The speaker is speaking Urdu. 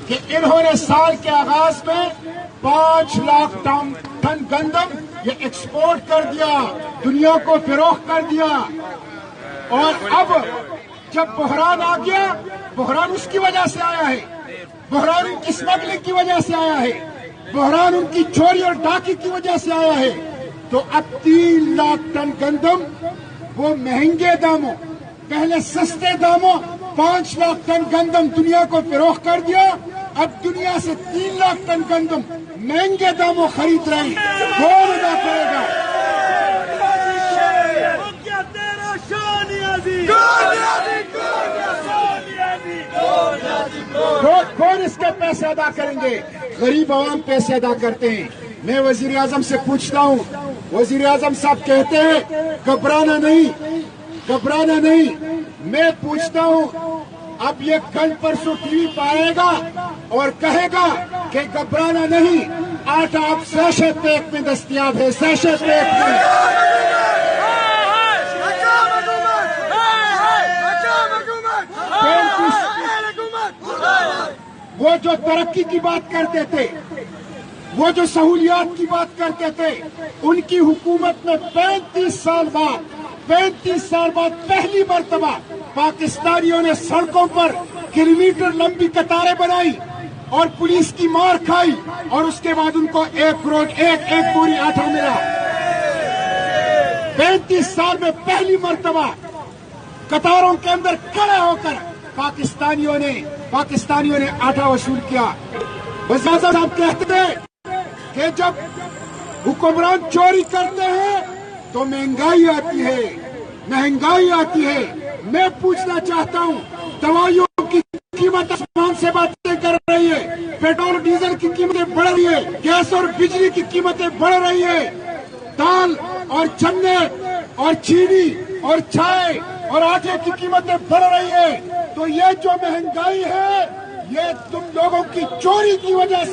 کہ انہوں نے سال کے آغاز میں 5 لاکھ ٹن گندم یہ ایکسپورٹ کر دیا، دنیا کو فروخت کر دیا، اور اب جب بحران آ گیا، بحران اس کی وجہ سے آیا ہے، بحران ان کی اسمگلنگ کی وجہ سے آیا ہے، بحران ان کی چوری اور ڈاکے کی وجہ سے آیا ہے، تو اب 3 لاکھ ٹن گندم وہ مہنگے داموں، پہلے سستے داموں 5 لاکھ ٹن گندم دنیا کو فروخت کر دیا، اب دنیا سے 3 لاکھ ٹن گندم مہنگے داموں خرید رہے ہیں۔ کون ادا کرے گا؟ کون اس کے پیسے ادا کریں گے؟ غریب عوام پیسے ادا کرتے ہیں۔ میں وزیر اعظم سے پوچھتا ہوں، وزیر اعظم صاحب کہتے ہیں گھبرانا نہیں، گھبرانا نہیں۔ میں پوچھتا ہوں اب یہ کل پرسوں ٹی وی پہ آئے گا اور کہے گا کہ گھبرانا نہیں، آٹا اب سیشے پیک میں دستیاب ہے، سیشے پیک میں۔ وہ جو ترقی کی بات کرتے تھے، وہ جو سہولیات کی بات کرتے تھے، ان کی حکومت میں 35 سال بعد پہلی مرتبہ پاکستانیوں نے سڑکوں پر کلومیٹر لمبی قطاریں بنائی اور پولیس کی مار کھائی، اور اس کے بعد ان کو ایک بوری آٹا ملا۔ 35 سال میں پہلی مرتبہ قطاروں کے اندر کھڑے ہو کر پاکستانیوں نے آٹا وصول کیا۔ وزیر اعظم صاحب کہتے ہیں کہ جب حکمران چوری کرتے ہیں تو مہنگائی آتی ہے۔ میں پوچھنا چاہتا ہوں، دوائیوں کی قیمت آسمان سے باتیں کر رہی ہے، پیٹرول ڈیزل کی قیمتیں بڑھ رہی ہے، گیس اور بجلی کی قیمتیں بڑھ رہی ہے، دال اور چنے اور چینی اور چائے اور آٹے کی قیمتیں بڑھ رہی ہے، تو یہ جو مہنگائی ہے یہ تم لوگوں کی چوری کی وجہ سے